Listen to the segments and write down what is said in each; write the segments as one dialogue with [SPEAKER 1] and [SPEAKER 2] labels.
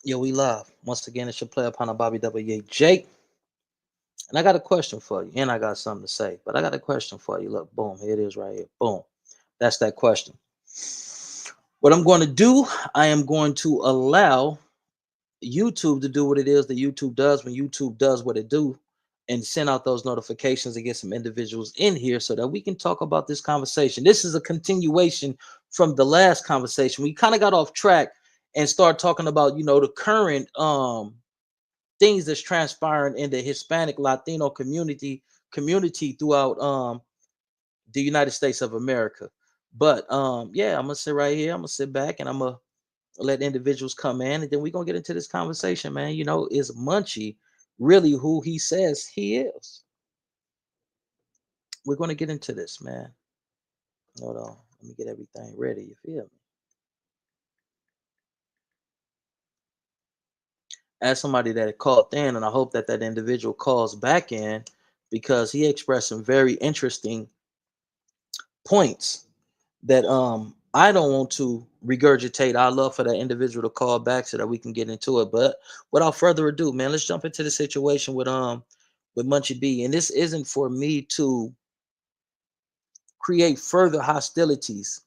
[SPEAKER 1] Yo, we live. Once again, it's your player upon a Bobby WJ. And I got a question for you. And I got something to say. But I got a question for you. Look, boom, here it is right here. Boom. That's that question. What I'm going to do, I am going to allow YouTube to do what it is that YouTube does when YouTube does what it do and send out those notifications and get some individuals in here so that we can talk about this conversation. This is a continuation from the last conversation. We kind of got off track and start talking about, the current things that's transpiring in the Hispanic Latino community throughout the United States of America. But yeah, I'm gonna sit right here. I'm gonna sit back and I'm gonna let individuals come in, and then we're gonna get into this conversation, man. Is Munchie really who he says he is? We're gonna get into this, man. Hold on, let me get everything ready. You feel me? As somebody that called in, and I hope that that individual calls back in because he expressed some very interesting points that I don't want to regurgitate. I love for that individual to call back so that we can get into it. But without further ado, man, let's jump into the situation with Munchie B. And this isn't for me to create further hostilities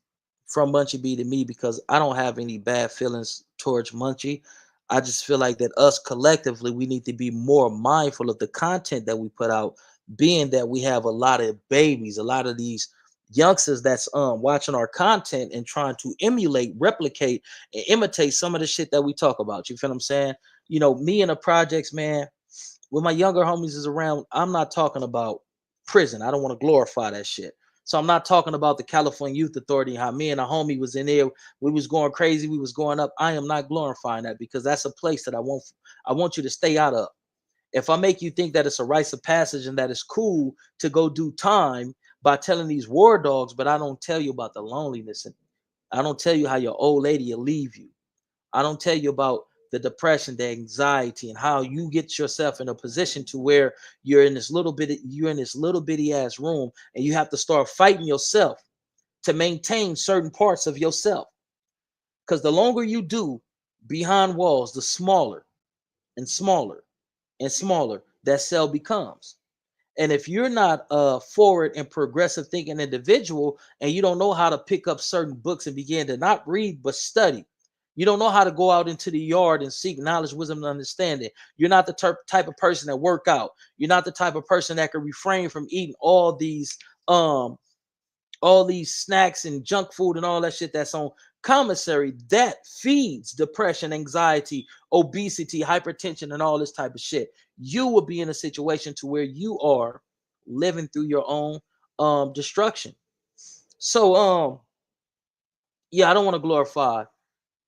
[SPEAKER 1] from Munchie B to me because I don't have any bad feelings towards Munchie. I just feel like that us collectively we need to be more mindful of the content that we put out, being that we have a lot of babies, a lot of these youngsters that's watching our content and trying to emulate, replicate, and imitate some of the shit that we talk about. You feel what I'm saying? Me and the projects, man, when my younger homies is around, I'm not talking about prison. I don't want to glorify that shit. So I'm not talking about the California Youth Authority, how me and a homie was in there. We was going crazy. We was going up. I am not glorifying that because that's a place that I want you to stay out of. If I make you think that it's a rites of passage and that it's cool to go do time by telling these war dogs, but I don't tell you about the loneliness and I don't tell you how your old lady will leave you. I don't tell you about the depression, the anxiety, and how you get yourself in a position to where you're in this little bitty ass room and you have to start fighting yourself to maintain certain parts of yourself. Because the longer you do behind walls, the smaller and smaller and smaller that cell becomes. And if you're not a forward and progressive thinking individual and you don't know how to pick up certain books and begin to not read but study, you don't know how to go out into the yard and seek knowledge, wisdom, and understanding. You're not the type of person that work out. You're not the type of person that can refrain from eating um all these snacks and junk food and all that shit that's on commissary that feeds depression, anxiety, obesity, hypertension, and all this type of shit. You will be in a situation to where you are living through your own destruction. So yeah, I don't want to glorify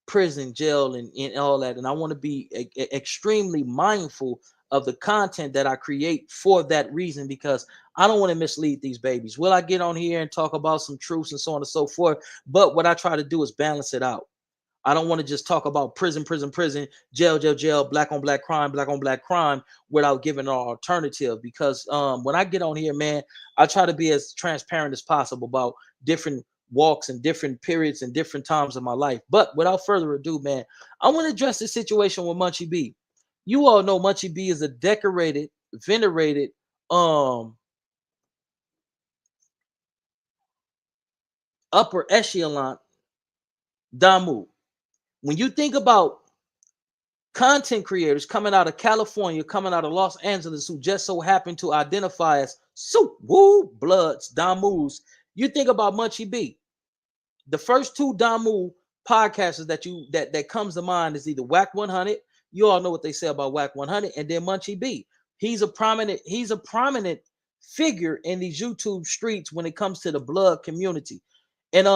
[SPEAKER 1] prison, jail, and all that. And I want to be extremely mindful of the content that I create for that reason because I don't want to mislead these babies. Will I get on here and talk about some truths and so on and so forth? But what I try to do is balance it out. I don't want to just talk about prison, prison, prison, jail, jail, jail, black on black crime without giving an alternative. Because when I get on here, man, I try to be as transparent as possible about different walks and different periods and different times of my life. But without further ado, man, I want to address the situation with Munchie B. You all know Munchie B is a decorated, venerated, um, upper echelon Damu. When you think about content creators coming out of California, coming out of Los Angeles, who just so happen to identify as soup, woo, bloods, Damus. You think about Munchie B. The first two Damu podcasters that comes to mind is either Whack 100. You all know what they say about Whack 100, and then Munchie B. He's a prominent figure in these YouTube streets when it comes to the blood community. And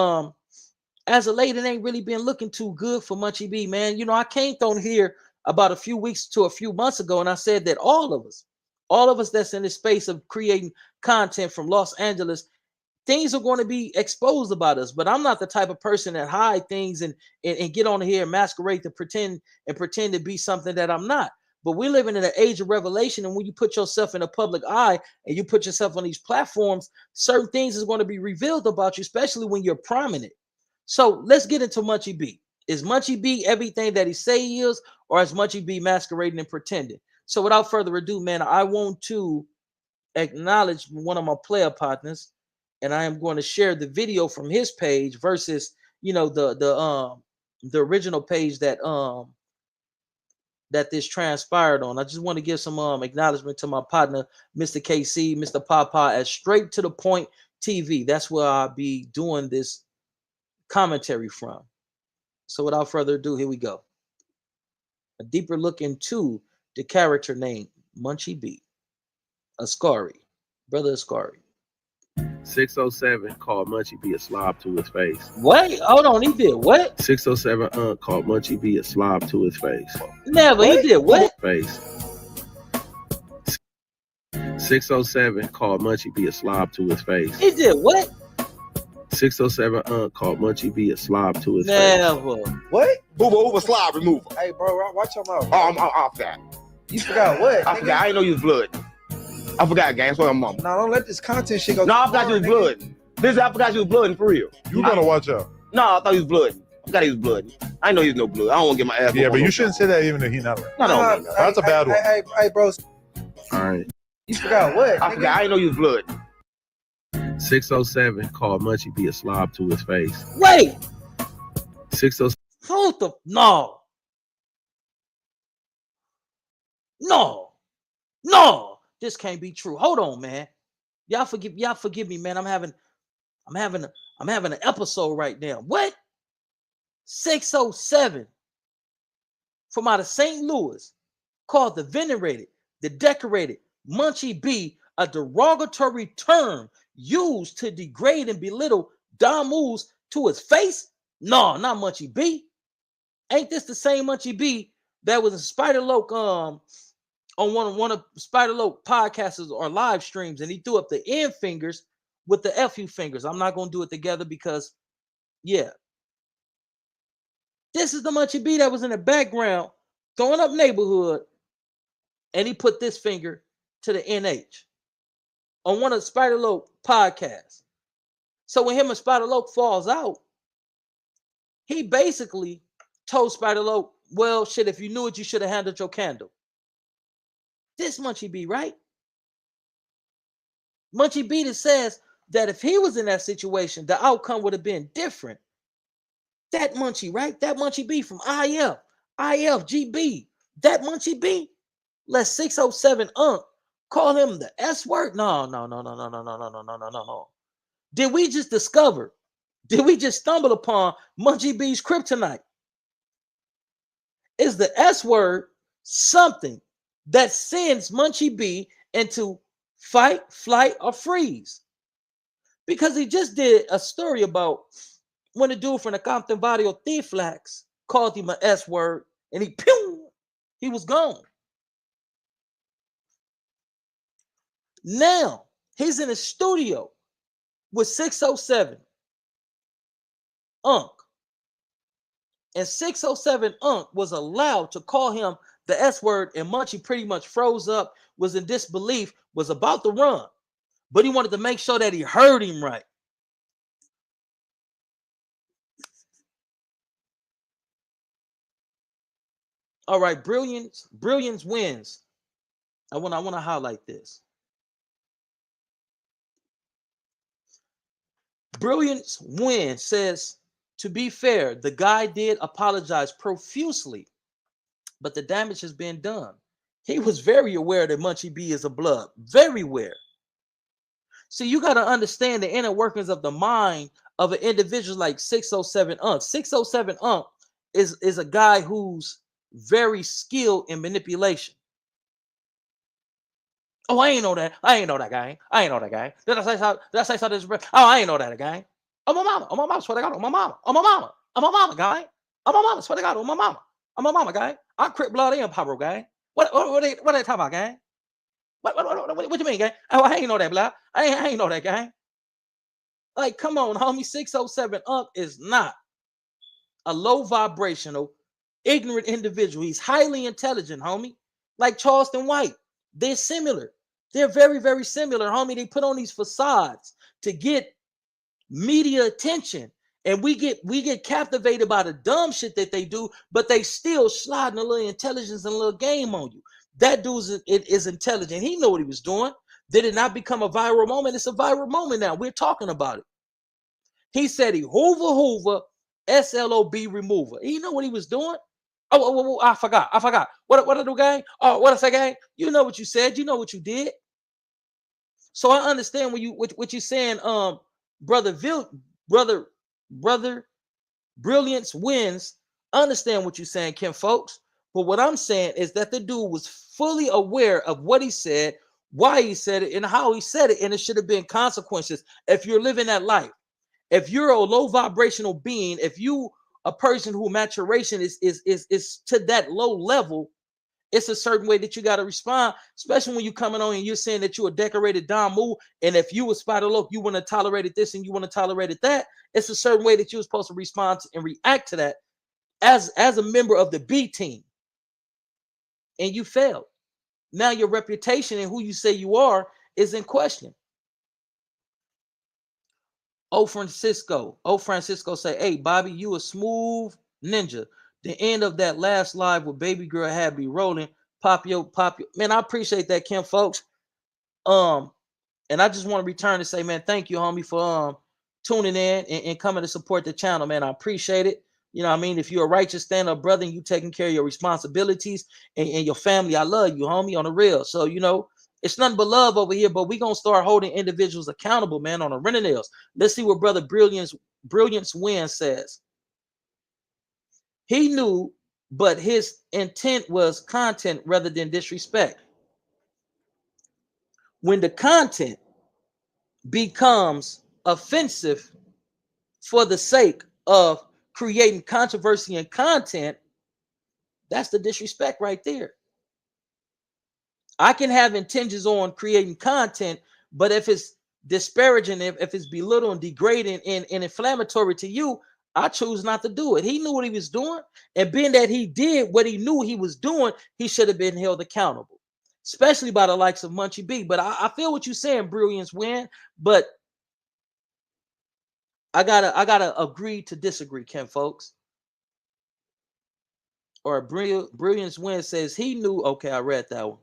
[SPEAKER 1] as of late, it ain't really been looking too good for Munchie B, man. I came on here about a few weeks to a few months ago, and I said that all of us that's in the space of creating content from Los Angeles, things are going to be exposed about us. But I'm not the type of person that hide things and get on here and masquerade to pretend to be something that I'm not. But we're living in an age of revelation, and when you put yourself in a public eye and you put yourself on these platforms, certain things is going to be revealed about you, especially when you're prominent. So let's get into Munchie B. Is Munchie B everything that he say he is, or is Munchie B masquerading and pretending? So without further ado, man, I want to acknowledge one of my player partners, and I am going to share the video from his page versus the original page that this transpired on. I just want to give some acknowledgement to my partner, Mr. KC, Mr. Papa at Straight to the Point TV. That's where I'll be doing this commentary from. So without further ado, here we go. A deeper look into the character named Munchie B. Ascari. Brother Ascari.
[SPEAKER 2] 607 called Munchie B a slob to his face.
[SPEAKER 1] Wait, hold on, he did what?
[SPEAKER 2] 607 called Munchie B a slob to his face.
[SPEAKER 1] Never, what? He did what?
[SPEAKER 2] Face. 607 called Munchie B a slob to his face.
[SPEAKER 1] He did what?
[SPEAKER 2] 607 called Munchie B a slob to his
[SPEAKER 1] Never.
[SPEAKER 2] face.
[SPEAKER 3] What?
[SPEAKER 4] Booba slob removal.
[SPEAKER 3] Hey, bro, watch your mouth.
[SPEAKER 4] Oh, I'm off that.
[SPEAKER 3] You forgot what?
[SPEAKER 4] I forgot. I didn't know you was blood. I forgot, gang. That's what I'm on.
[SPEAKER 3] No, don't let this content shit go.
[SPEAKER 4] No, I forgot you was blood. Listen, I forgot you was blood for real.
[SPEAKER 5] You gotta watch out.
[SPEAKER 4] No, I thought he was blood. I forgot he was blood. I didn't know he was no blood. I don't want to get my ass.
[SPEAKER 5] Yeah, but you shouldn't say that even if he's not right.
[SPEAKER 4] No.
[SPEAKER 5] That's a bad one.
[SPEAKER 3] Hey, bro.
[SPEAKER 2] All right.
[SPEAKER 3] You forgot what?
[SPEAKER 4] I forgot. I didn't know you was blood.
[SPEAKER 2] 607 called Munchie B a slob to his face.
[SPEAKER 1] Wait.
[SPEAKER 2] 607.
[SPEAKER 1] Hold the no. This can't be true. Hold on, man. Y'all forgive me, man. I'm having an episode right now. What? 607 from out of St. Louis called the venerated, the decorated Munchie B a derogatory term used to degrade and belittle Damus to his face? No, not Munchie B. Ain't this the same Munchie B that was in Spider Loke on one of Spider Loke podcasts or live streams, and he threw up the end fingers with the FU fingers? I'm not gonna do it together because, yeah. This is the Munchie B that was in the background throwing up neighborhood, and he put this finger to the NH on one of Spider Loke podcasts. So when him and Spider Loke falls out, he basically told Spider Loke, well, shit, if you knew it, you should have handled your candle. This Munchie B, right? Munchie B that says that if he was in that situation, the outcome would have been different. That Munchie, right? That Munchie B from IFGB. That Munchie B. Let 607 call him the S word? No. Did we just stumble upon Munchie B's kryptonite? Is the S word something that sends Munchie B into fight, flight, or freeze? Because he just did a story about when the dude from the Compton Barrio T-Flax called him an S word, and he was gone. Now he's in a studio with 607 Unc, and 607 Unc was allowed to call him the S word, and Munchie pretty much froze up, was in disbelief, was about to run, but he wanted to make sure that he heard him right. All right, brilliance wins. I want to highlight this. Brilliance wins says, to be fair, the guy did apologize profusely, but the damage has been done. He was very aware that Munchie B is a blood, very aware. So you got to understand the inner workings of the mind of an individual like 607 Unc. 607 Unc is a guy who's very skilled in manipulation. Oh, I ain't know that. I ain't know that guy. Did I say something? Oh, I ain't know that guy. Oh, my mama, swear to God, my mama, guy. Oh, my mama, swear to God, my mama. I'm a mama, guy. I'm Crip Blood and Pablo, guy. What they talking about, guy? What you mean, guy? Oh, I ain't know that, blood. I ain't know that, guy. Like, come on, homie. 607 Unc is not a low vibrational, ignorant individual. He's highly intelligent, homie. Like Charleston White. They're similar. They're very, very similar, homie. They put on these facades to get media attention And we get captivated by the dumb shit that they do, but they still sliding a little intelligence and a little game on you. That dude is intelligent. He knew what he was doing. Did it not become a viral moment? It's a viral moment now. We're talking about it. He said he hoover, SLOB remover. He know what he was doing. Oh, I forgot. What I do, gang? Oh, what I say, gang? You know what you said. You know what you did. So I understand what you're saying, brother, brilliance wins. Understand what you're saying, Kim, folks. But what I'm saying is that the dude was fully aware of what he said, why he said it, and how he said it, and it should have been consequences if you're living that life. If you're a low vibrational being, if you a person who maturation is to that low level, it's a certain way that you got to respond, especially when you're coming on and you're saying that you're a decorated Damu, and if you were Spider Loke, you wouldn't have tolerated this and you wouldn't have tolerated that. It's a certain way that you're supposed to respond to and react to that as a member of the B team, and you failed. Now your reputation and who you say you are is in question. Francisco say, hey, Bobby, you a smooth ninja. The end of that last live with Baby Girl had me rolling. Pop yo. Man, I appreciate that, Kim, folks. And I just want to return and say, man, thank you, homie, for tuning in and coming to support the channel, man. I appreciate it. You know what I mean? If you're a righteous stand-up brother and you taking care of your responsibilities and your family, I love you, homie, on the real. So, you know, it's nothing but love over here, but we're going to start holding individuals accountable, man, on the Renanails. Let's see what Brother Brilliance Win says. He knew, but his intent was content rather than disrespect. When the content becomes offensive for the sake of creating controversy and content, that's the disrespect right there. I can have intentions on creating content, but if it's disparaging, if it's belittling, degrading, and inflammatory to you, I choose not to do it. He knew what he was doing, and being that he did what he knew he was doing, he should have been held accountable, especially by the likes of Munchie B. But I feel what you're saying, Brilliance Win, but I gotta agree to disagree, Ken, folks. Or Brilliance Win says he knew. Okay, I read that one.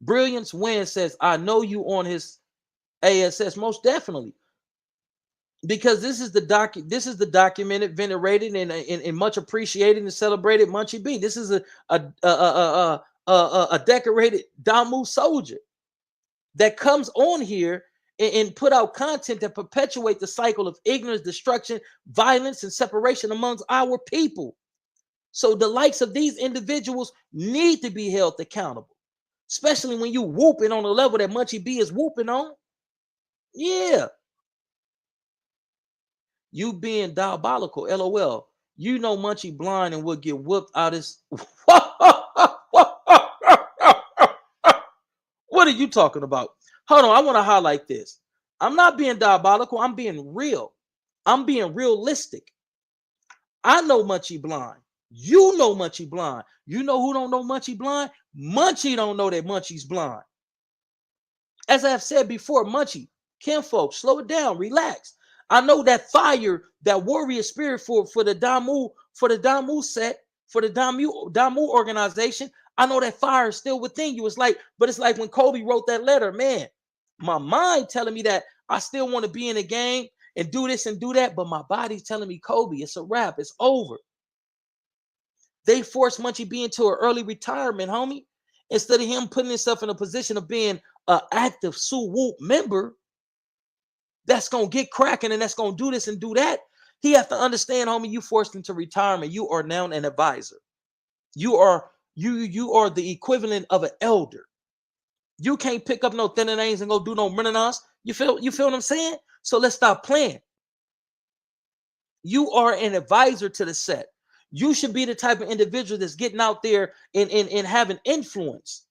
[SPEAKER 1] Brilliance Win says, I know you on his ASS, most definitely. Because this is the documented, venerated, and much appreciated and celebrated Munchie B. This is a decorated Damu soldier that comes on here and put out content that perpetuate the cycle of ignorance, destruction, violence, and separation amongst our people. So the likes of these individuals need to be held accountable, especially when you whooping on the level that Munchie B is whooping on. Yeah. You being diabolical, LOL. You know Munchie blind and would get whooped out his. What are you talking about? Hold on, I want to highlight this. I'm not being diabolical. I'm being real. I'm being realistic. I know Munchie blind. You know Munchie blind. You know who don't know Munchie blind? Munchie don't know that Munchie's blind. As I have said before, Munchie, kinfolk, slow it down, relax. I know that fire, that warrior spirit for the Damu set, for the Damu organization. I know that fire is still within you. It's like when Kobe wrote that letter, man. My mind telling me that I still want to be in the game and do this and do that, but my body's telling me, Kobe, it's a wrap, it's over. They forced Munchie B into an early retirement, homie. Instead of him putting himself in a position of being an active Sue-Whoop member that's going to get cracking and that's going to do this and do that, he has to understand, homie, you forced into retirement. You are now an advisor. You are the equivalent of an elder. You can't pick up no thinner names and go do no renaissance. You feel what I'm saying? So let's stop playing. You are an advisor to the set. You should be the type of individual that's getting out there and having influence,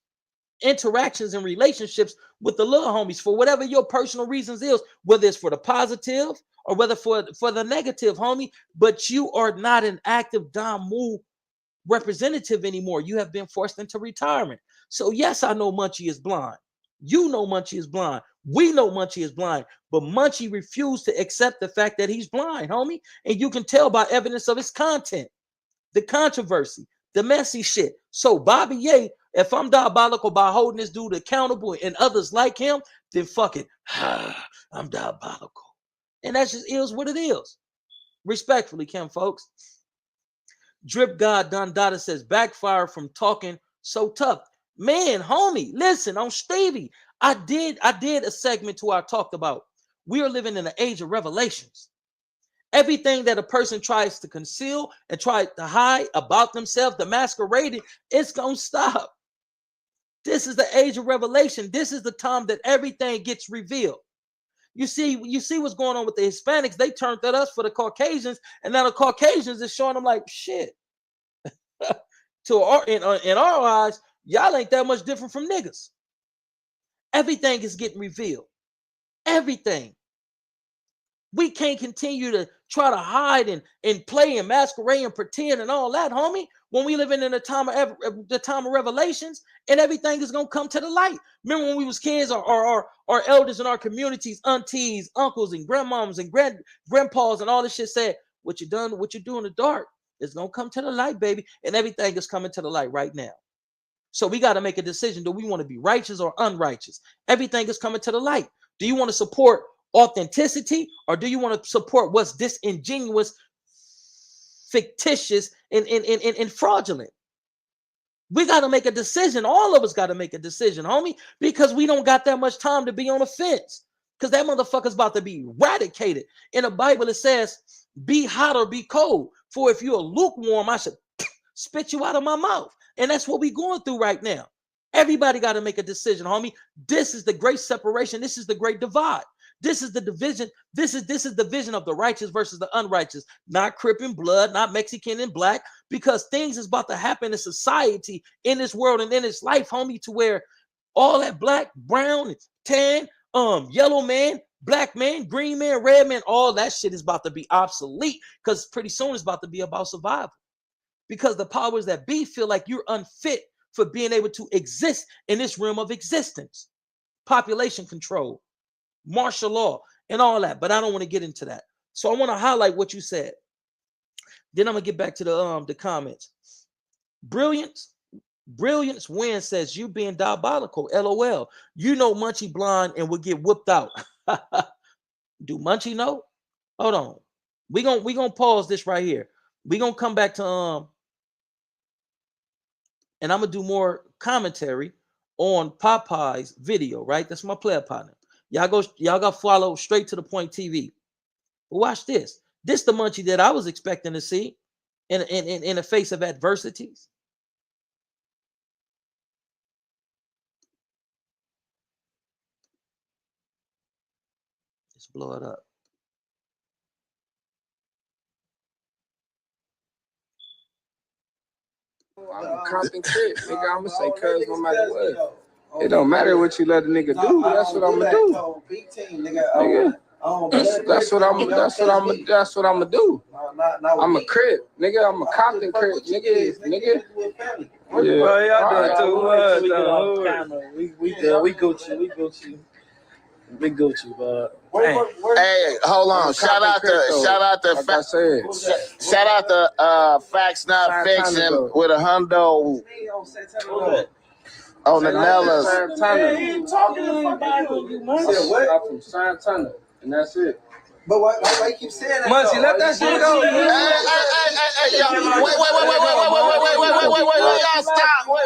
[SPEAKER 1] interactions, and relationships with the little homies for whatever your personal reasons is, whether it's for the positive or whether for the negative, homie. But you are not an active Damu representative anymore. You have been forced into retirement. So yes, I know Munchie is blind. You know Munchie is blind. We know Munchie is blind, but Munchie refused to accept the fact that he's blind, homie. And you can tell by evidence of his content, the controversy, the messy shit. So Bobby Ye, if I'm diabolical by holding this dude accountable and others like him, then fuck it. I'm diabolical. And that just is what it is. Respectfully, Kim, folks. Drip God Don Dada says, backfire from talking so tough. Man, homie, listen, on Stevie, I did a segment to where I talked about we are living in an age of revelations. Everything that a person tries to conceal and try to hide about themselves, the masquerading, it's gonna stop. This is the age of revelation. This is the time that everything gets revealed. You see what's going on with the Hispanics. They turned at us for the Caucasians, and now the Caucasians is showing them like shit. In our eyes, y'all ain't that much different from niggas. Everything is getting revealed. Everything. We can't continue to try to hide and play and masquerade and pretend and all that, homie. When we living in the time of revelations, and everything is gonna come to the light. Remember when we was kids, our elders in our communities, aunties, uncles, and grandmoms and grandpas and all this shit said, what you do in the dark is gonna come to the light, baby. And everything is coming to the light right now. So we got to make a decision. Do we want to be righteous or unrighteous? Everything is coming to the light. Do you want to support authenticity, or do you want to support what's disingenuous, fictitious, and fraudulent? We got to make a decision. All of us got to make a decision, homie, because we don't got that much time to be on the fence, because that motherfucker's about to be eradicated. In the Bible, it says, be hot or be cold. For if you're lukewarm, I should spit you out of my mouth. And that's what we're going through right now. Everybody got to make a decision, homie. This is the great separation. This is the great divide. This is the division. This is the vision of the righteous versus the unrighteous. Not Crip and blood, not Mexican and black, because things is about to happen in society, in this world, and in this life, homie, to where all that black, brown, tan, yellow man, black man, green man, red man, all that shit is about to be obsolete, because pretty soon it's about to be about survival. Because the powers that be feel like you're unfit for being able to exist in this realm of existence. Population control, martial law, and all that. But I don't want to get into that. So I want to highlight what you said. Then I'm going to get back to the comments. Brilliance Win says, you being diabolical, LOL. You know Munchie blind and will get whooped out. Do Munchie know? Hold on. We gonna pause this right here. We're going to come back to and I'm going to do more commentary on Popeye's video, right? That's my player partner. Y'all got to follow Straight to the Point TV. But watch this. This the Munchie that I was expecting to see in the face of adversities. Let's blow it up.
[SPEAKER 6] I'm a Compton Crip, nigga. I'ma say cuz no matter what. It don't matter what you let a nigga do. That's what I'ma do. Nigga. That's what I'ma do. I'm a Crip, nigga. I'm a Compton Crip, nigga. Yeah.
[SPEAKER 7] Bro, y'all doing too much. We Gucci. We Gucci, bro.
[SPEAKER 8] Hey, hold on. Shout out to Facts Not Fiction with a hundo on the Nellas.
[SPEAKER 6] I'm from Santana, and that's it.
[SPEAKER 3] But why you keep saying that?
[SPEAKER 7] Munchie, let that shit go.
[SPEAKER 8] Hey, y'all. Wait. Y'all stop. Wait.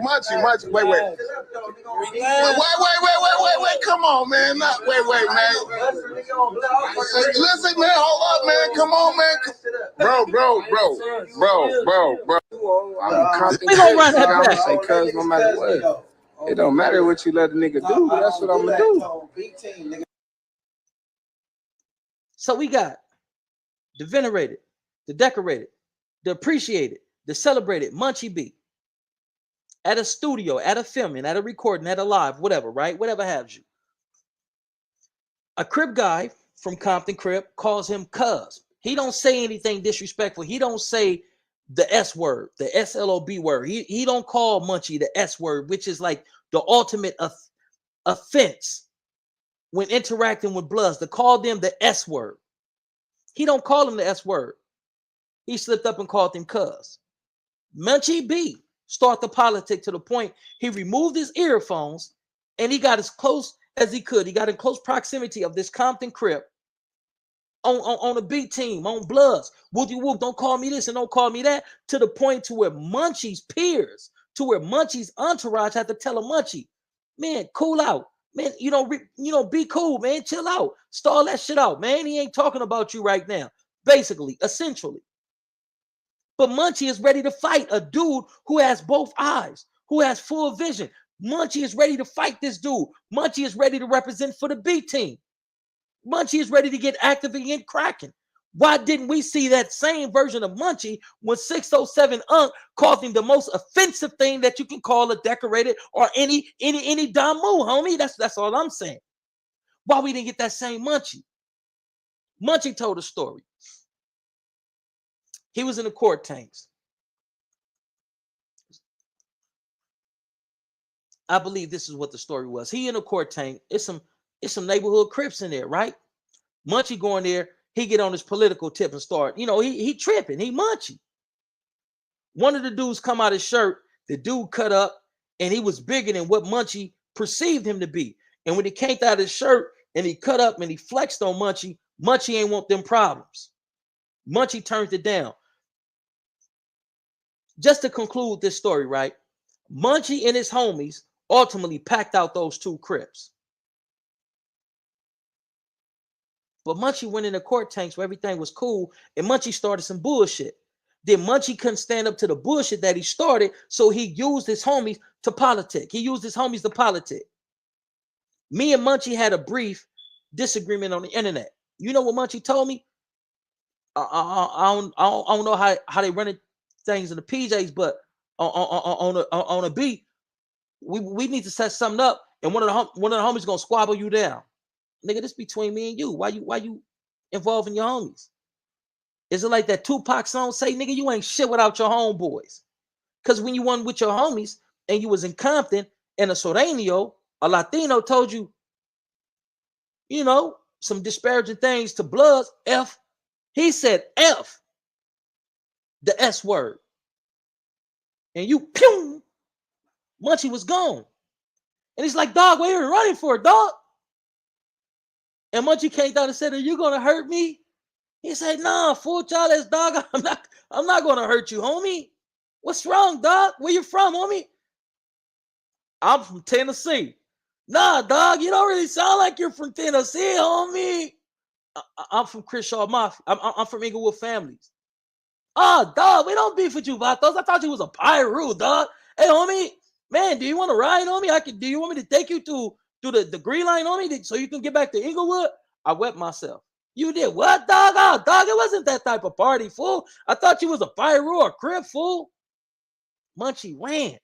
[SPEAKER 8] Munchie. Wait. Come on, man. Wait, man. Listen, man. Hold up, man. Come on, man. Bro.
[SPEAKER 6] I'm a Compton
[SPEAKER 1] We gonna run
[SPEAKER 6] Crip,
[SPEAKER 1] that
[SPEAKER 6] nigga. I'ma
[SPEAKER 1] back.
[SPEAKER 6] say cuz no matter what. It don't matter what you let a nigga do. That's what I'ma do.
[SPEAKER 1] So we got the venerated, the decorated, the appreciated, the celebrated Munchie B at a studio, at a filming, at a recording, at a live, whatever, right? Whatever have you. A Crip guy from Compton Crip calls him cuz. He don't say anything disrespectful. He don't say the S word, the SLOB word. He don't call Munchie the S word, which is like the ultimate offense when interacting with Bloods to call them the S word. He don't call him the S word. He slipped up and called him cuz. Munchie B started the politic to the point he removed his earphones and he got as close as he could. He got in close proximity of this Compton Crip on a B team, on Bloods. Whoopty whoop, don't call me this and don't call me that, to the point to where Munchie's peers, to where Munchie's entourage had to tell him, Munchie, man, cool out. Man, be cool, man. Chill out. Stall that shit out, man. He ain't talking about you right now. Basically, essentially. But Munchie is ready to fight a dude who has both eyes, who has full vision. Munchie is ready to fight this dude. Munchie is ready to represent for the B team. Munchie is ready to get active and get cracking. Why didn't we see that same version of Munchie when 607 Unk called him the most offensive thing that you can call a decorated or any Damu, homie? That's all I'm saying. Why we didn't get that same Munchie? Munchie told a story. He was in the court tanks. I believe this is what the story was. He in a court tank. It's some neighborhood Crips in there, right? Munchie going there. He get on his political tip and start, he tripping. He Munchie. One of the dudes come out his shirt. The dude cut up, and he was bigger than what Munchie perceived him to be. And when he came out of his shirt and he cut up and he flexed on Munchie, Munchie ain't want them problems. Munchie turned it down. Just to conclude this story, right? Munchie and his homies ultimately packed out those two Crips. But Munchie went in the court tanks where everything was cool, and Munchie started some bullshit. Then Munchie couldn't stand up to the bullshit that he started, so he used his homies to politic. He used his homies to politic. Me and Munchie had a brief disagreement on the internet. You know what Munchie told me? I don't know how they run things in the PJs, but on a beat, we need to set something up, and one of the homies gonna squabble you down. Nigga, this between me and you. Why you involving your homies? Is it like that Tupac song say, nigga, you ain't shit without your homeboys? Because when you won with your homies and you was in Compton and a Soreño, a Latino told you, some disparaging things to Bloods, F. He said F, the S word. And you, pew, Munchie was gone. And he's like, dog, what are you running for, dog? And Munchie came down and said, are you going to hurt me? He said, nah, fool, child ass dog. I'm not going to hurt you, homie. What's wrong, dog? Where you from, homie? I'm from Tennessee. Nah, dog, you don't really sound like you're from Tennessee, homie. I'm from Crenshaw Mafia. I'm from Inglewood families. Oh, dog, we don't beef with you, Vatos. I thought you was a pirate, dog. Hey, homie, man, do you want to ride on me? Do you want me to take you to the green line on me so you can get back to Inglewood? I wet myself. You did what, dog? Oh, dog, it wasn't that type of party, fool. I thought you was a pirate or a crib, fool. Munchie ran.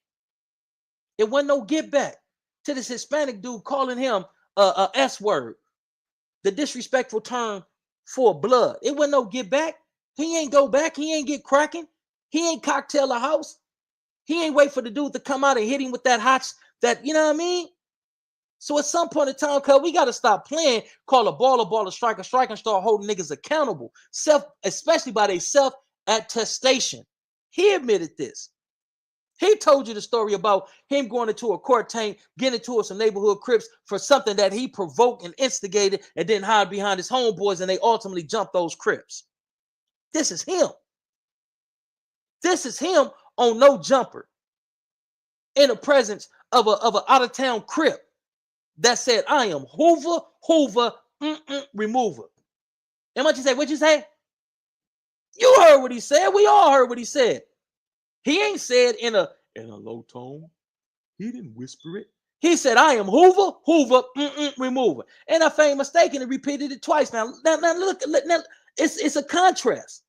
[SPEAKER 1] It wasn't no get back to this Hispanic dude calling him a S word, the disrespectful term for Blood. It wasn't no get back. He ain't go back. He ain't get cracking. He ain't cocktail a house. He ain't wait for the dude to come out and hit him with that you know what I mean? So at some point in time, cuz we got to stop playing, call a baller, strike, and start holding niggas accountable, especially by their self-attestation. He admitted this. He told you the story about him going into a court tank, getting into some neighborhood Crips for something that he provoked and instigated and then hide behind his homeboys, and they ultimately jumped those Crips. This is him. This is him on no jumper in the presence of an out-of-town Crip that said, I am Hoover, remover. And what you say? What you say? You heard what he said. We all heard what he said. He ain't said in a low tone. He didn't whisper it. He said, I am Hoover, remover. And if I ain't mistaken, he repeated it twice. Now look, it's a contrast.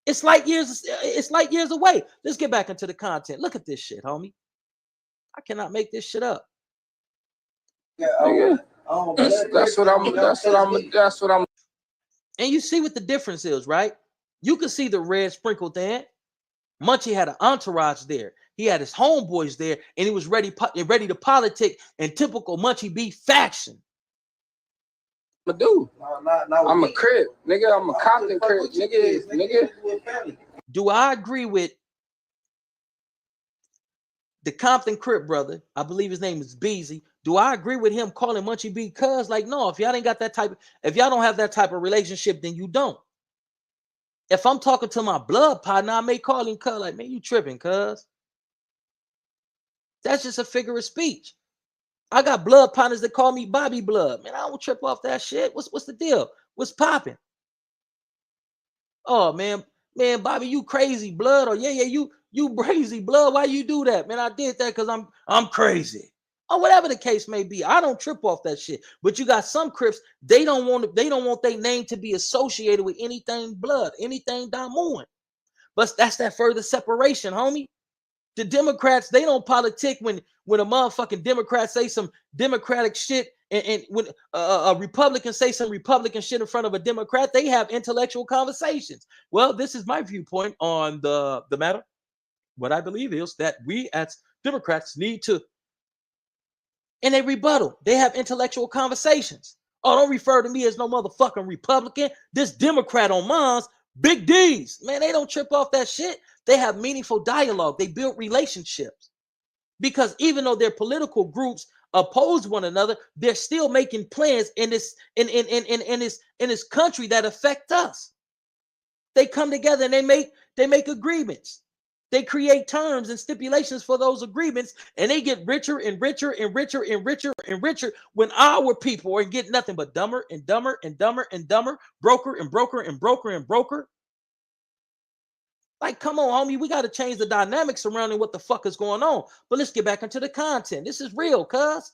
[SPEAKER 1] It's light years away. Let's get back into the content. Look at this shit, homie. I cannot make this shit up.
[SPEAKER 6] Yeah, that's what I'm.
[SPEAKER 1] And you see what the difference is, right? You can see the red sprinkled in. Munchie had an entourage there. He had his homeboys there, and he was ready to politic in typical Munchie B fashion.
[SPEAKER 6] I'm a dude. I'm a crib, nigga. I'm a Compton crib, nigga.
[SPEAKER 1] Do I agree with the Compton Crip brother? I believe his name is Beezy. Do I agree with him calling Munchie B cuz? Like, no, if y'all ain't got that type, if y'all don't have that type of relationship, then you don't. If I'm talking to my blood partner, I may call him cuz, like, man, you tripping, cuz. That's just a figure of speech. I got blood partners that call me Bobby Blood. Man, I don't trip off that shit. What's the deal? What's popping? Oh, man, Bobby, you crazy, blood. Or yeah, you crazy, blood. Why you do that? Man, I did that because I'm crazy. Or whatever the case may be. I don't trip off that shit. But you got some Crips, they don't want their name to be associated with anything blood, anything Damoon. But that's that further separation, homie. The Democrats, they don't politic when a motherfucking Democrat say some Democratic shit, and when a Republican say some Republican shit in front of a Democrat, they have intellectual conversations. Well, this is my viewpoint on the matter. What I believe is that we as Democrats need to, in a rebuttal, they have intellectual conversations. Oh, don't refer to me as no motherfucking Republican. This Democrat on Mars, big D's. Man, they don't trip off that shit. They have meaningful dialogue. They build relationships. Because even though their political groups oppose one another, they're still making plans in this country that affect us. They come together and they make agreements. They create terms and stipulations for those agreements, and they get richer and richer and richer and richer and richer when our people are getting nothing but dumber and dumber and dumber and dumber, broker and broker and broker and broker. Like, come on, homie, we got to change the dynamics surrounding what the fuck is going on. But let's get back into the content. This is real, cuz.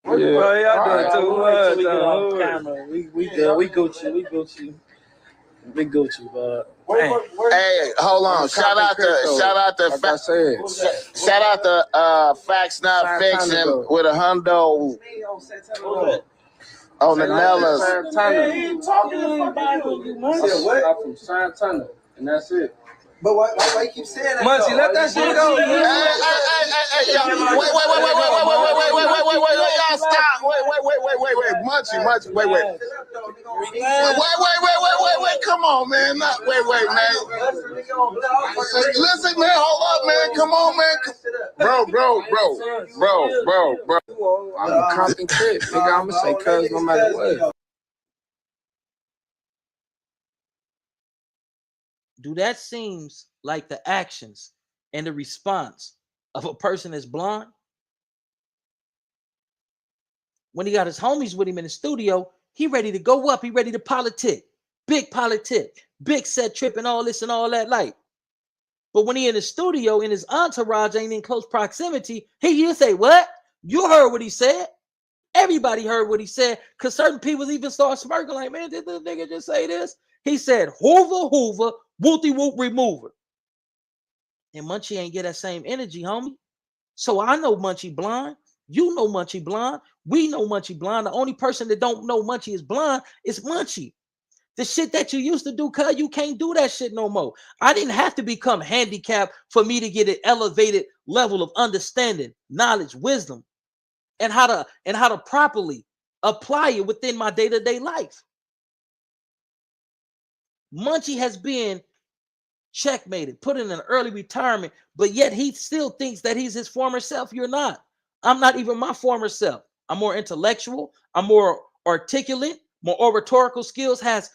[SPEAKER 7] Yeah, bro, y'all doing too much. We get off camera. We Gucci. We Gucci, bro.
[SPEAKER 8] Hey, hold on. Shout out to Facts Not Fiction with a hundo on the Nellas.
[SPEAKER 6] I'm from Santana, and that's it.
[SPEAKER 3] But why you keep saying that?
[SPEAKER 7] Munchie, let that shit go.
[SPEAKER 8] Hey, y'all. Wait, y'all stop. Wait. Munchie, wait. Wait. Come on, man. Wait, man. Listen, man. Hold up, man. Come on, man. Bro.
[SPEAKER 6] I'm a Compton crib, nigga. I'ma say cuz no matter what.
[SPEAKER 1] Do that seems like the actions and the response of a person that's blind? When he got his homies with him in the studio, he ready to go up. He ready to politic. Big set trip and all this and all that like. But when he in the studio, in his entourage ain't in close proximity, you say, what? You heard what he said. Everybody heard what he said, because certain people even start smirking like, man, did this nigga just say this? He said, Hoover, whoopty-whoop remover. And Munchie ain't get that same energy, homie. So I know Munchie blind. You know Munchie blind. We know Munchie blind. The only person that don't know Munchie is blind is Munchie. The shit that you used to do, cuz, you can't do that shit no more. I didn't have to become handicapped for me to get an elevated level of understanding, knowledge, wisdom, and how to properly apply it within my day-to-day life. Munchie has been checkmated, put in an early retirement, but yet he still thinks that he's his former self. You're not. I'm not even my former self. I'm more intellectual. I'm more articulate. My oratorical skills has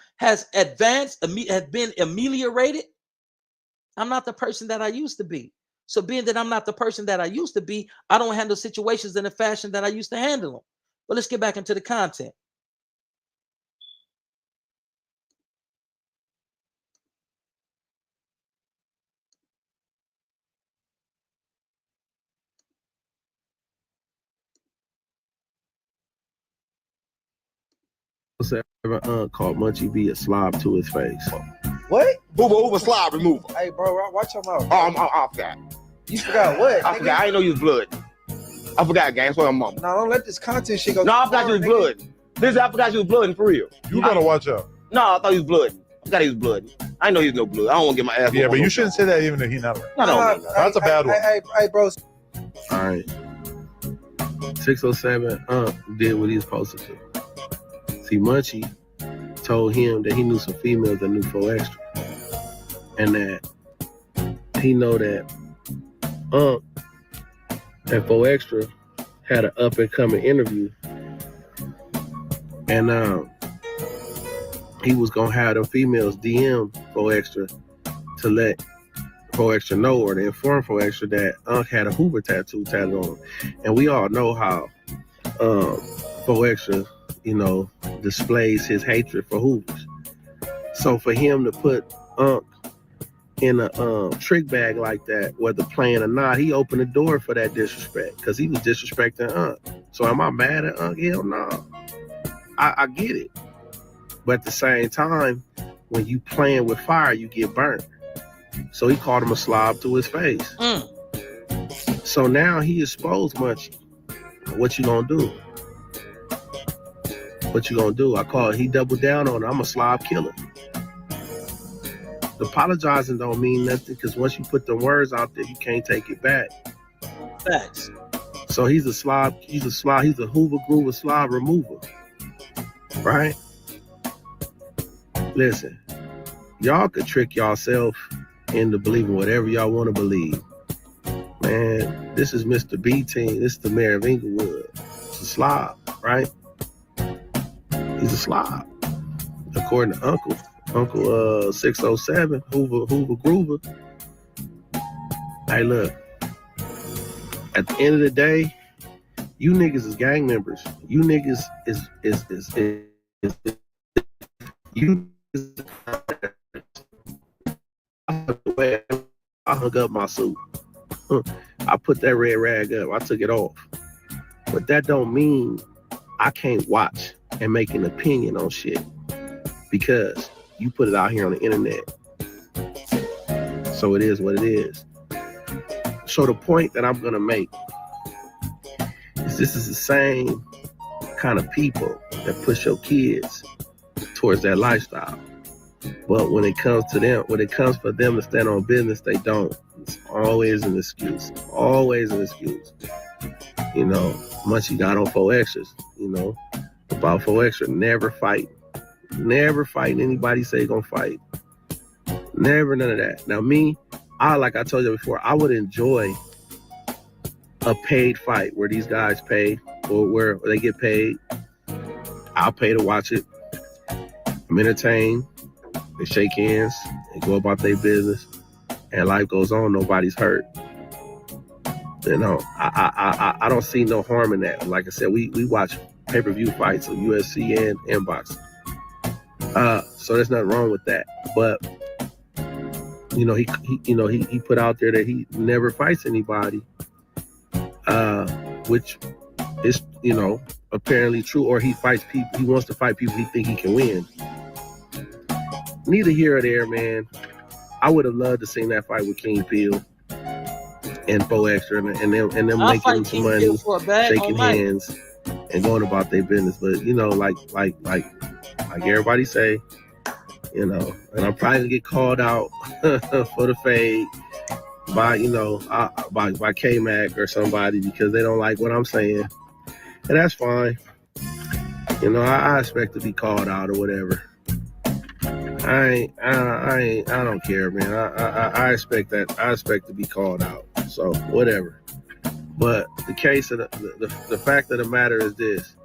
[SPEAKER 1] advanced, has been ameliorated. I'm not the person that I used to be. So being that I'm not the person that I used to be, I don't handle situations in the fashion that I used to handle them. But let's get back into the content.
[SPEAKER 2] Called Munchie B a slob to his face.
[SPEAKER 3] What?
[SPEAKER 8] Hoover, slob remover.
[SPEAKER 3] Hey, bro, watch your mouth.
[SPEAKER 8] I forgot.
[SPEAKER 3] You forgot what?
[SPEAKER 8] I forgot. I didn't know you was blood. I forgot, gang. That's what I'm on.
[SPEAKER 3] No, don't let this content shit go.
[SPEAKER 8] No, I forgot you was blood. I forgot you was blood for real.
[SPEAKER 5] You gotta watch out.
[SPEAKER 8] No, I thought he was blood. I forgot he was blood.
[SPEAKER 4] I know he's no blood. I don't want to get my ass.
[SPEAKER 5] Yeah, but you shouldn't say that even if he's not.
[SPEAKER 4] No.
[SPEAKER 5] That's a bad one.
[SPEAKER 3] Hey, bro.
[SPEAKER 2] All right. 607 did what he was supposed to do. See, Munchie told him that he knew some females that knew 4 Extra. And that he know that that 4 Extra had an up and coming interview. And he was gonna have the females DM 4 Extra to let 4 Extra know, or to inform 4 Extra that had a Hoover tattoo tatted on him. And we all know how 4 Extra, you know, displays his hatred for Hoovers. So for him to put in a trick bag like that, whether playing or not, he opened the door for that disrespect, because he was disrespecting So am I mad at Hell no. I get it. But at the same time, when you playing with fire, you get burnt. So he called him a slob to his face. So now he exposed Munchie. What you gonna do? What you gonna do? He doubled down on it. I'm a slob killer. Apologizing don't mean nothing, because once you put the words out there, you can't take it back.
[SPEAKER 1] Facts.
[SPEAKER 2] So he's a slob. He's a Hoover Groover slob remover. Right? Listen, y'all could trick yourself into believing whatever y'all want to believe. Man, this is Mr. B team. This is the mayor of Inglewood. It's a slob, right? He's a slob. According to Uncle 607, Hoover Groover. Hey, look. At the end of the day, you niggas is gang members. You niggas is you. I hung up my suit. I put that red rag up. I took it off. But that don't mean I can't watch and make an opinion on shit, because you put it out here on the internet. So it is what it is. So the point that I'm gonna make is this is the same kind of people that push your kids towards that lifestyle. But when it comes for them to stand on business, they don't. It's always an excuse. Always an excuse. You know, Munchie got on 4 Extras, you know, about 4 Extra. Never fight. Never fight anybody say gonna fight. Never, none of that. Now me, like I told you before, I would enjoy a paid fight where these guys pay, or where they get paid. I'll pay to watch it. I'm entertained. They shake hands and go about their business, and life goes on. Nobody's hurt. You know, I don't see no harm in that. Like I said, we watch pay-per-view fights of UFC and boxing. So there's nothing wrong with that. But you know, he put out there that he never fights anybody, which is, you know, apparently true. Or he fights people. He wants to fight people he think he can win. Neither here or there, man. I would have loved to see that fight with King Peel and 4 Extra, and them making some money, shaking hands, and going about their business. But you know, like everybody say, you know, and I'm probably gonna get called out for the fade by, you know, by K-Mac or somebody, because they don't like what I'm saying, and that's fine. You know, I expect to be called out or whatever. I don't care, man. I expect that. I expect to be called out. So whatever. But the case of the fact of the matter is this,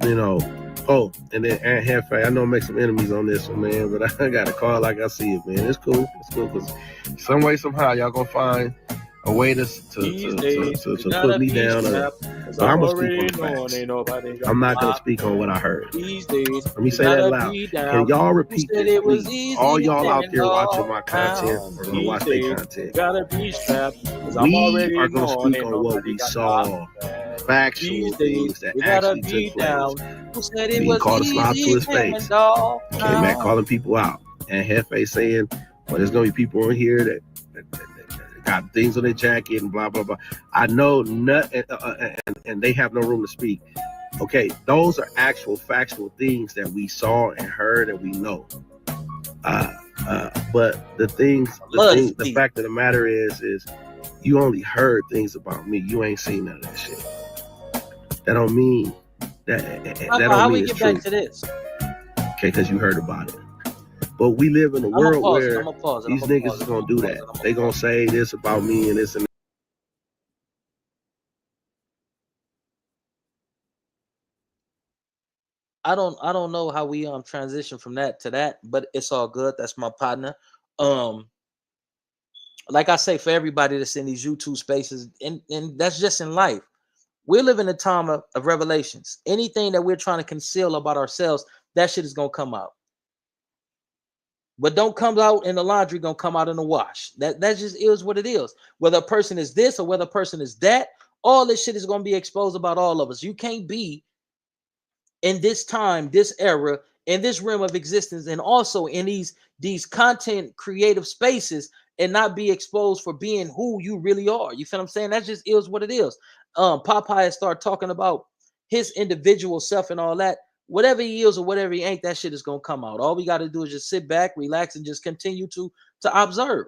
[SPEAKER 2] you know. Oh, and then Aunt Hefe, I know I make some enemies on this one, man, but I got to call it like I see it, man. It's cool. It's cool, because some way, somehow, y'all gonna find a way to put me down. So I'm gonna speak on the facts. I'm not gonna speak on what I heard. Let me say that loud. Can y'all repeat this, please? All y'all out there watching my content or gonna watch their content. We are gonna speak on what we saw, factual things that actually took place. Being called a slob to his face. K-Mac calling people out. And Hefe saying, well, there's gonna be people in here that got things on their jacket and blah blah blah. I know nothing, and they have no room to speak. Okay, those are actual factual things that we saw and heard and we know. But the fact of the matter is you only heard things about me. You ain't seen none of that shit. That don't mean
[SPEAKER 1] how we get back to this?
[SPEAKER 2] Okay, because you heard about it. But we live in a world where these niggas is gonna do that. They gonna say this about me and this and that.
[SPEAKER 1] I don't know how we transition from that to that, but it's all good. That's my partner. Like I say, for everybody that's in these YouTube spaces, and that's just in life. We're living a time of revelations. Anything that we're trying to conceal about ourselves, that shit is gonna come out. But don't come out in the laundry, gonna come out in the wash. That just is what it is. Whether a person is this or whether a person is that, all this shit is gonna be exposed about all of us. You can't be in this time, this era, in this realm of existence, and also in these content creative spaces and not be exposed for being who you really are. You feel what I'm saying? That just is what it is. Popeye start talking about his individual self and all that. Whatever he is or whatever he ain't, that shit is gonna come out. All we got to do is just sit back, relax, and just continue to observe.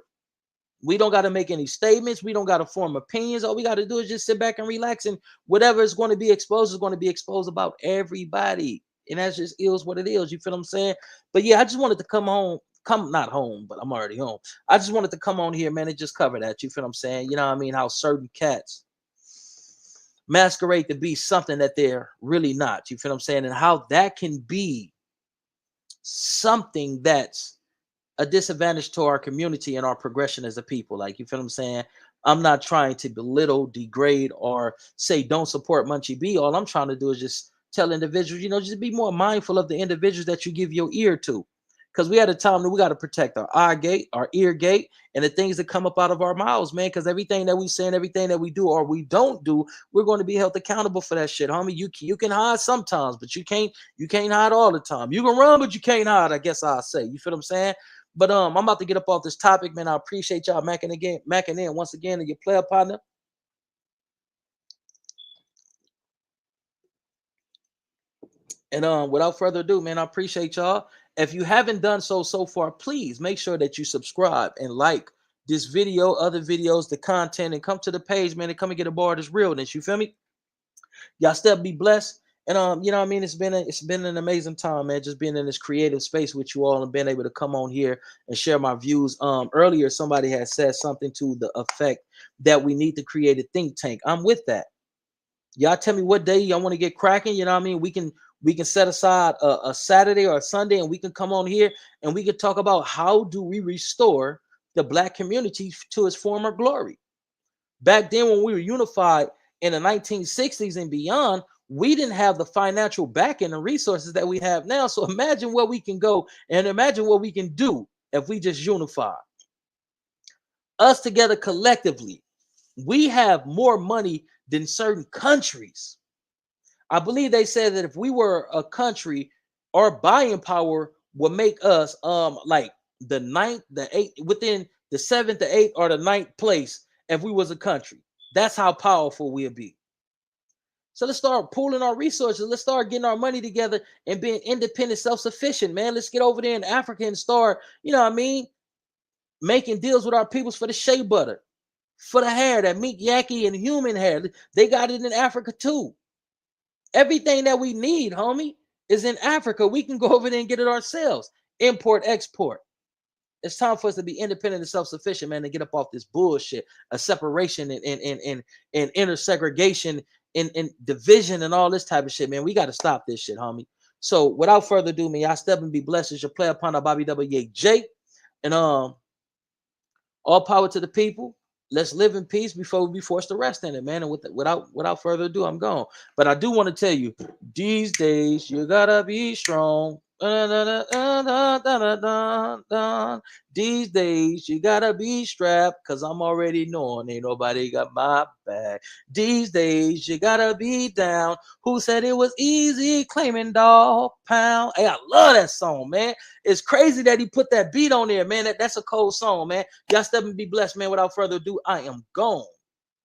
[SPEAKER 1] We don't got to make any statements. We don't got to form opinions. All we got to do is just sit back and relax. And whatever is going to be exposed is going to be exposed about everybody. And that just is what it is. You feel what I'm saying? But yeah, I just wanted to not home, but I'm already home. I just wanted to come on here, man, and just cover that. You feel what I'm saying? You know what I mean? How certain cats masquerade to be something that they're really not. You feel what I'm saying? And how that can be something that's a disadvantage to our community and our progression as a people. Like, you feel what I'm saying? I'm not trying to belittle, degrade, or say don't support Munchie B. All I'm trying to do is just tell individuals, just be more mindful of the individuals that you give your ear to. Because we had a time that we got to protect our eye gate, our ear gate, and the things that come up out of our mouths, man. Because everything that we say and everything that we do or we don't do, we're going to be held accountable for that shit, homie. You can hide sometimes, but you can't hide all the time. You can run, but you can't hide, I guess I'll say. You feel what I'm saying? But I'm about to get up off this topic, man. I appreciate y'all macking in once again to your player partner. And without further ado, man, I appreciate y'all. If you haven't done so far, please make sure that you subscribe and like this video, other videos, the content, and come to the page, man, and come and get aboard this realness. You feel me? Y'all still be blessed. And you know what I mean? It's been an amazing time, man, just being in this creative space with you all and being able to come on here and share my views. Earlier somebody had said something to the effect that we need to create a think tank. I'm with that. Y'all tell me what day y'all want to get cracking. You know what I mean? We can set aside a Saturday or a Sunday and we can come on here and we can talk about how do we restore the Black community to its former glory. Back then when we were unified in the 1960s and beyond, we didn't have the financial backing and resources that we have now. So imagine where we can go and imagine what we can do if we just unify. Us together collectively, we have more money than certain countries. I believe they said that if we were a country, our buying power would make us like the 9th, the 8th, within the 7th, the 8th, or the 9th place if we was a country. That's how powerful we'll be. So let's start pooling our resources. Let's start getting our money together and being independent, self-sufficient, man. Let's get over there in Africa and start, you know what I mean, making deals with our peoples for the shea butter, for the hair, that mink yaki and human hair. They got it in Africa too. Everything that we need, homie, is in Africa. We can go over there and get it ourselves. Import, export. It's time for us to be independent and self-sufficient, man, and get up off this bullshit, a separation and inner segregation and division and all this type of shit, man. We got to stop this shit, homie. So without further ado, man, y'all step and be blessed as your player partner, Bobby WJ. And all power to the people. Let's live in peace before we be forced to rest in it, man. And without further ado, I'm gone. But I do want to tell you, these days you gotta be strong. These days you gotta be strapped, cause I'm already knowing ain't nobody got my back. These days you gotta be down. Who said it was easy claiming dog pound? Hey, I love that song, man. It's crazy that he put that beat on there, man. That's a cold song, man. Y'all step and be blessed, man. Without further ado, I am gone.